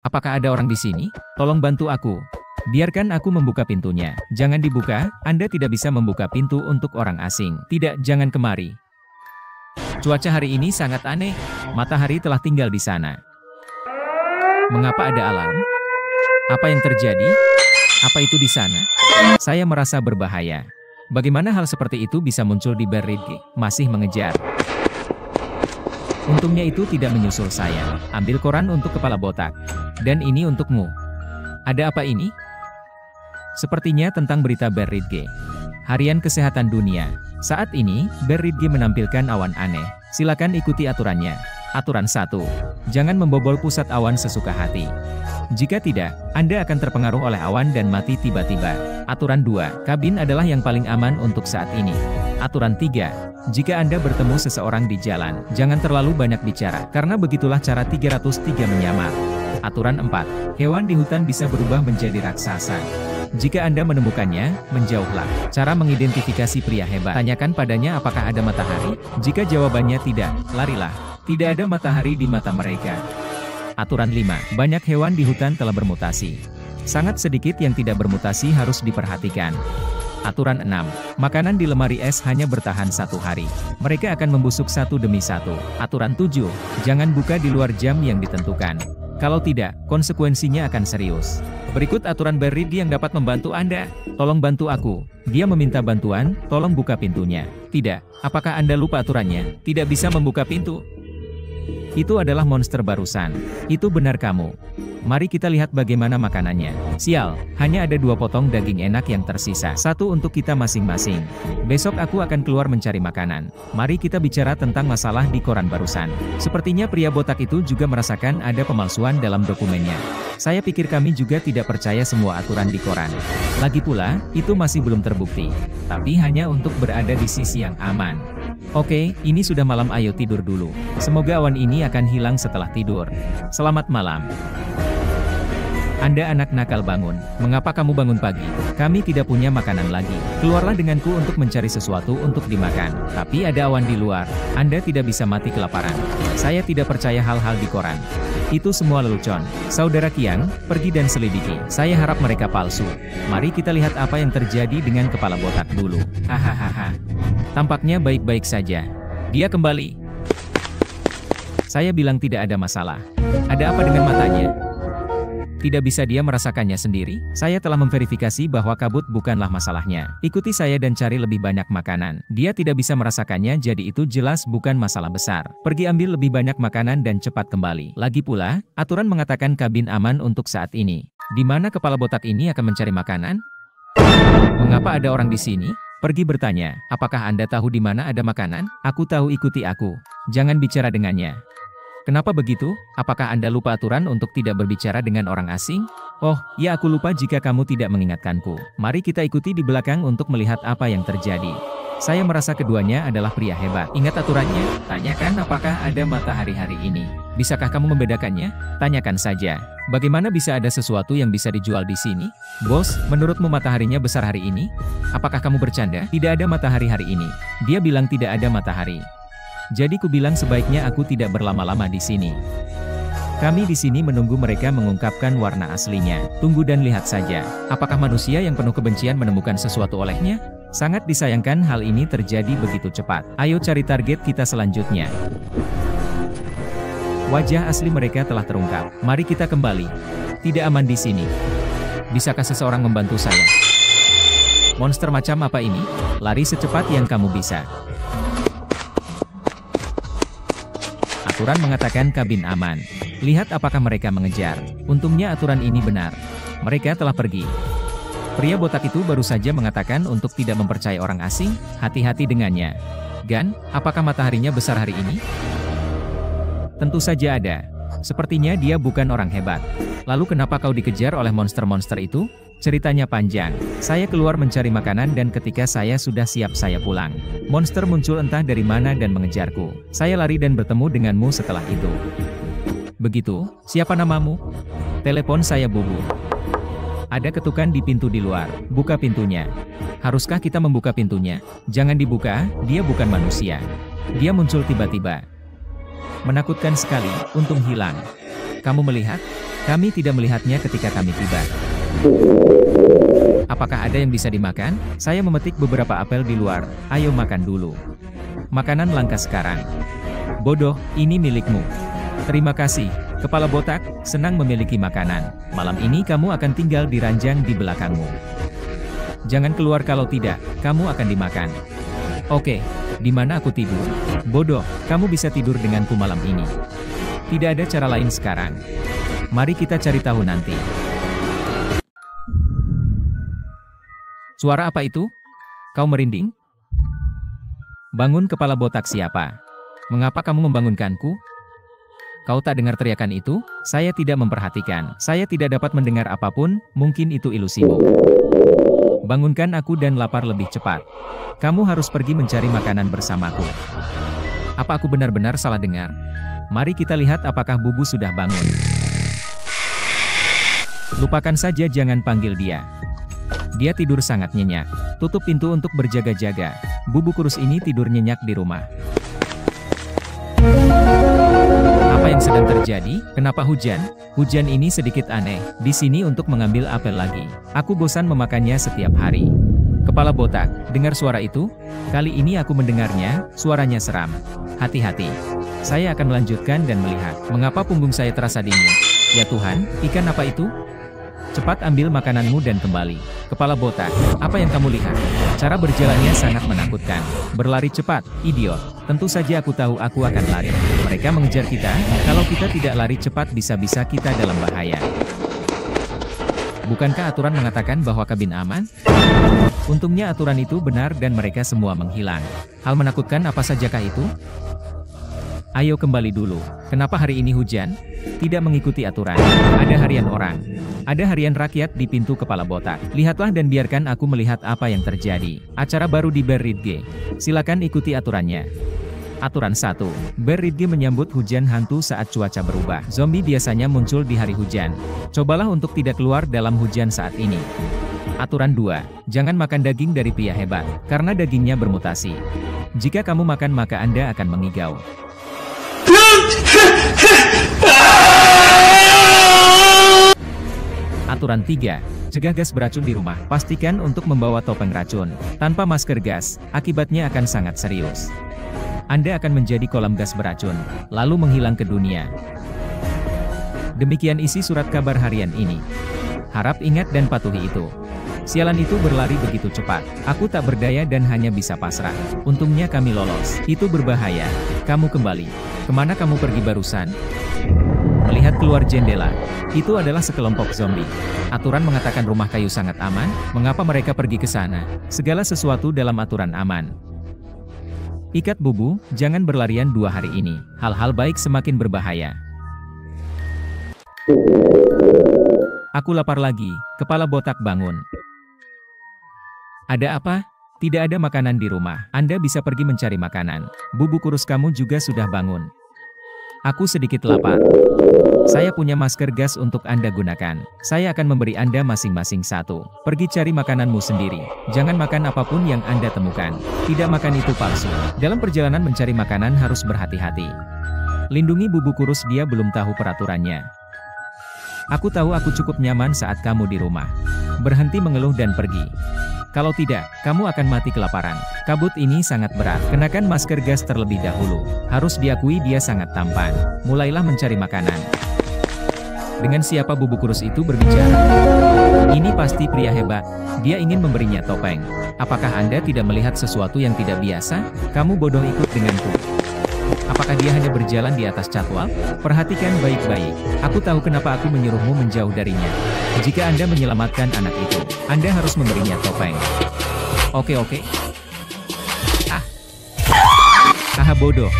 Apakah ada orang di sini? Tolong bantu aku. Biarkan aku membuka pintunya. Jangan dibuka, Anda tidak bisa membuka pintu untuk orang asing. Tidak, jangan kemari. Cuaca hari ini sangat aneh. Matahari telah tinggal di sana. Mengapa ada alarm? Apa yang terjadi? Apa itu di sana? Saya merasa berbahaya. Bagaimana hal seperti itu bisa muncul di Berridge? Masih mengejar. Untungnya itu tidak menyusul saya. Ambil koran untuk kepala botak. Dan ini untukmu. Ada apa ini? Sepertinya tentang berita Berridge. Harian Kesehatan Dunia. Saat ini, Berridge menampilkan awan aneh. Silakan ikuti aturannya. Aturan 1. Jangan membobol pusat awan sesuka hati. Jika tidak, Anda akan terpengaruh oleh awan dan mati tiba-tiba. Aturan 2. Kabin adalah yang paling aman untuk saat ini. Aturan 3. Jika Anda bertemu seseorang di jalan, jangan terlalu banyak bicara, karena begitulah cara 303 menyamar. Aturan 4. Hewan di hutan bisa berubah menjadi raksasa. Jika Anda menemukannya, menjauhlah. Cara mengidentifikasi pria hebat. Tanyakan padanya apakah ada matahari. Jika jawabannya tidak, larilah. Tidak ada matahari di mata mereka. Aturan 5. Banyak hewan di hutan telah bermutasi. Sangat sedikit yang tidak bermutasi harus diperhatikan. Aturan 6. Makanan di lemari es hanya bertahan 1 hari. Mereka akan membusuk satu demi satu. Aturan 7. Jangan buka di luar jam yang ditentukan. Kalau tidak, konsekuensinya akan serius. Berikut aturan Berridge yang dapat membantu Anda. Tolong bantu aku. Dia meminta bantuan, tolong buka pintunya. Tidak. Apakah Anda lupa aturannya? Tidak bisa membuka pintu. Itu adalah monster barusan. Itu benar kamu. Mari kita lihat bagaimana makanannya. Sial, hanya ada 2 potong daging enak yang tersisa. 1 untuk kita masing-masing. Besok aku akan keluar mencari makanan. Mari kita bicara tentang masalah di koran barusan. Sepertinya pria botak itu juga merasakan ada pemalsuan dalam dokumennya. Saya pikir kami juga tidak percaya semua aturan di koran. Lagi pula, itu masih belum terbukti. Tapi hanya untuk berada di sisi yang aman. Oke, ini sudah malam, ayo tidur dulu. Semoga awan ini akan hilang setelah tidur. Selamat malam. Anda anak nakal, bangun. Mengapa kamu bangun pagi? Kami tidak punya makanan lagi. Keluarlah denganku untuk mencari sesuatu untuk dimakan. Tapi ada awan di luar. Anda tidak bisa mati kelaparan. Saya tidak percaya hal-hal di koran. Itu semua lelucon. Saudara Qiang, pergi dan selidiki. Saya harap mereka palsu. Mari kita lihat apa yang terjadi dengan kepala botak dulu. Hahaha. Tampaknya baik-baik saja. Dia kembali. Saya bilang tidak ada masalah. Ada apa dengan matanya? Tidak bisa dia merasakannya sendiri? Saya telah memverifikasi bahwa kabut bukanlah masalahnya. Ikuti saya dan cari lebih banyak makanan. Dia tidak bisa merasakannya, jadi itu jelas bukan masalah besar. Pergi ambil lebih banyak makanan dan cepat kembali. Lagi pula, aturan mengatakan kabin aman untuk saat ini. Di mana kepala botak ini akan mencari makanan? Mengapa ada orang di sini? Pergi bertanya, apakah Anda tahu di mana ada makanan? Aku tahu, ikuti aku. Jangan bicara dengannya. Kenapa begitu? Apakah Anda lupa aturan untuk tidak berbicara dengan orang asing? Oh, ya, aku lupa jika kamu tidak mengingatkanku. Mari kita ikuti di belakang untuk melihat apa yang terjadi. Saya merasa keduanya adalah pria hebat. Ingat aturannya? Tanyakan apakah ada matahari hari ini. Bisakah kamu membedakannya? Tanyakan saja. Bagaimana bisa ada sesuatu yang bisa dijual di sini? Bos, menurutmu mataharinya besar hari ini? Apakah kamu bercanda? Tidak ada matahari hari ini. Dia bilang tidak ada matahari. Jadi ku bilang sebaiknya aku tidak berlama-lama di sini. Kami di sini menunggu mereka mengungkapkan warna aslinya. Tunggu dan lihat saja. Apakah manusia yang penuh kebencian menemukan sesuatu olehnya? Sangat disayangkan hal ini terjadi begitu cepat. Ayo cari target kita selanjutnya. Wajah asli mereka telah terungkap. Mari kita kembali. Tidak aman di sini. Bisakah seseorang membantu saya? Monster macam apa ini? Lari secepat yang kamu bisa. Aturan mengatakan kabin aman. Lihat apakah mereka mengejar. Untungnya aturan ini benar. Mereka telah pergi. Pria botak itu baru saja mengatakan untuk tidak mempercayai orang asing. Hati-hati dengannya. Gan, apakah mataharinya besar hari ini? Tentu saja ada. Sepertinya dia bukan orang hebat. Lalu kenapa kau dikejar oleh monster-monster itu? Ceritanya panjang. Saya keluar mencari makanan dan ketika saya sudah siap saya pulang. Monster muncul entah dari mana dan mengejarku. Saya lari dan bertemu denganmu setelah itu. Begitu, siapa namamu? Telepon saya Bubu. Ada ketukan di pintu di luar. Buka pintunya. Haruskah kita membuka pintunya? Jangan dibuka, dia bukan manusia. Dia muncul tiba-tiba. Menakutkan sekali, untung hilang. Kamu melihat? Kami tidak melihatnya ketika kami tiba. Apakah ada yang bisa dimakan? Saya memetik beberapa apel di luar. Ayo makan dulu. Makanan langka sekarang. Bodoh, ini milikmu. Terima kasih, kepala botak, senang memiliki makanan. Malam ini kamu akan tinggal di ranjang di belakangmu. Jangan keluar kalau tidak, kamu akan dimakan. Oke, di mana aku tidur? Bodoh, kamu bisa tidur denganku malam ini. Tidak ada cara lain sekarang. Mari kita cari tahu nanti. Suara apa itu? Kau merinding? Bangun, kepala botak siapa? Mengapa kamu membangunkanku? Kau tak dengar teriakan itu? Saya tidak memperhatikan. Saya tidak dapat mendengar apapun, mungkin itu ilusimu. Bangunkan aku dan lapar lebih cepat. Kamu harus pergi mencari makanan bersamaku. Apa aku benar-benar salah dengar? Mari kita lihat apakah Bubu sudah bangun. Lupakan saja, jangan panggil dia. Dia tidur sangat nyenyak. Tutup pintu untuk berjaga-jaga. Bubu kurus ini tidur nyenyak di rumah. Apa yang sedang terjadi? Kenapa hujan? Hujan ini sedikit aneh. Di sini untuk mengambil apel lagi. Aku bosan memakannya setiap hari. Kepala botak, dengar suara itu? Kali ini aku mendengarnya, suaranya seram. Hati-hati. Saya akan melanjutkan dan melihat. Mengapa punggung saya terasa dingin? Ya Tuhan, ikan apa itu? Cepat ambil makananmu dan kembali. Kepala botak, apa yang kamu lihat? Cara berjalannya sangat menakutkan. Berlari cepat, idiot. Tentu saja aku tahu aku akan lari. Mereka mengejar kita, kalau kita tidak lari cepat bisa-bisa kita dalam bahaya. Bukankah aturan mengatakan bahwa kabin aman? Untungnya aturan itu benar dan mereka semua menghilang. Hal menakutkan apa sajakah itu? Ayo kembali dulu. Kenapa hari ini hujan? Tidak mengikuti aturan. Ada harian orang. Ada harian rakyat di pintu kepala botak. Lihatlah dan biarkan aku melihat apa yang terjadi. Acara baru di Bear Ridge. Silakan ikuti aturannya. Aturan 1. Bear Ridge menyambut hujan hantu saat cuaca berubah. Zombie biasanya muncul di hari hujan. Cobalah untuk tidak keluar dalam hujan saat ini. Aturan 2. Jangan makan daging dari pria hebat, karena dagingnya bermutasi. Jika kamu makan maka Anda akan mengigau. Aturan 3. Cegah gas beracun di rumah. Pastikan untuk membawa topeng racun. Tanpa masker gas, akibatnya akan sangat serius. Anda akan menjadi kolam gas beracun, lalu menghilang ke dunia. Demikian isi surat kabar harian ini. Harap ingat dan patuhi itu. Sialan itu berlari begitu cepat. Aku tak berdaya dan hanya bisa pasrah. Untungnya kami lolos. Itu berbahaya. Kamu kembali. Kemana kamu pergi barusan? Melihat keluar jendela. Itu adalah sekelompok zombie. Aturan mengatakan rumah kayu sangat aman. Mengapa mereka pergi ke sana? Segala sesuatu dalam aturan aman. Ikat Bubu, jangan berlarian 2 hari ini. Hal-hal baik semakin berbahaya. Aku lapar lagi. Kepala botak bangun. Ada apa? Tidak ada makanan di rumah. Anda bisa pergi mencari makanan. Bubu kurus kamu juga sudah bangun. Aku sedikit lapar. Saya punya masker gas untuk Anda gunakan. Saya akan memberi Anda masing-masing 1. Pergi cari makananmu sendiri. Jangan makan apapun yang Anda temukan. Tidak makan itu palsu. Dalam perjalanan mencari makanan harus berhati-hati. Lindungi Bubu kurus, dia belum tahu peraturannya. Aku tahu aku cukup nyaman saat kamu di rumah. Berhenti mengeluh dan pergi. Kalau tidak, kamu akan mati kelaparan. Kabut ini sangat berat. Kenakan masker gas terlebih dahulu. Harus diakui dia sangat tampan. Mulailah mencari makanan. Dengan siapa Bubu kurus itu berbicara? Ini pasti pria hebat. Dia ingin memberinya topeng. Apakah Anda tidak melihat sesuatu yang tidak biasa? Kamu bodoh, ikut denganku. Apakah dia hanya berjalan di atas catwalk? Perhatikan baik-baik. Aku tahu kenapa aku menyuruhmu menjauh darinya. Jika Anda menyelamatkan anak itu, Anda harus memberinya topeng. Oke. Haha, bodoh.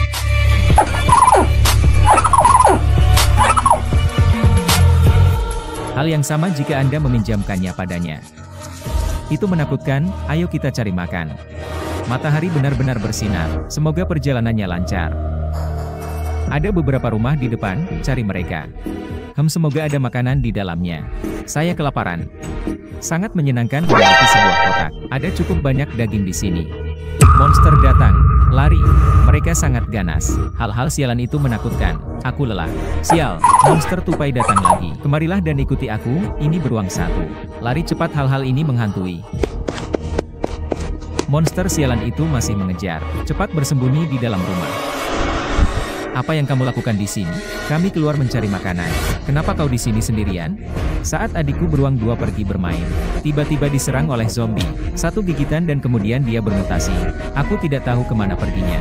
Hal yang sama jika Anda meminjamkannya padanya. Itu menakutkan. Ayo kita cari makan. Matahari benar-benar bersinar. Semoga perjalanannya lancar. Ada beberapa rumah di depan, cari mereka. Semoga ada makanan di dalamnya. Saya kelaparan. Sangat menyenangkan memiliki sebuah kotak. Ada cukup banyak daging di sini. Monster datang. Lari. Mereka sangat ganas. Hal-hal sialan itu menakutkan. Aku lelah. Sial. Monster tupai datang lagi. Kemarilah dan ikuti aku. Ini beruang satu. Lari cepat, hal-hal ini menghantui. Monster sialan itu masih mengejar. Cepat bersembunyi di dalam rumah. Apa yang kamu lakukan di sini? Kami keluar mencari makanan. Kenapa kau di sini sendirian? Saat adikku beruang 2 pergi bermain, tiba-tiba diserang oleh zombie. 1 gigitan dan kemudian dia bermutasi. Aku tidak tahu kemana perginya.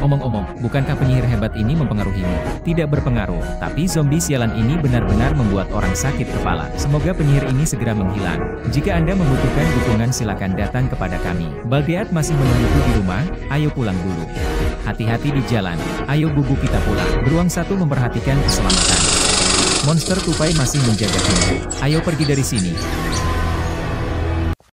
Omong-omong, bukankah penyihir hebat ini mempengaruhimu? Tidak berpengaruh, tapi zombie sialan ini benar-benar membuat orang sakit kepala. Semoga penyihir ini segera menghilang. Jika Anda membutuhkan dukungan silakan datang kepada kami. Baldeat masih menungguku di rumah, ayo pulang dulu. Hati-hati di jalan, ayo bubu kita pulang. Beruang satu memperhatikan keselamatan. Monster tupai masih menjaga kita. Ayo pergi dari sini.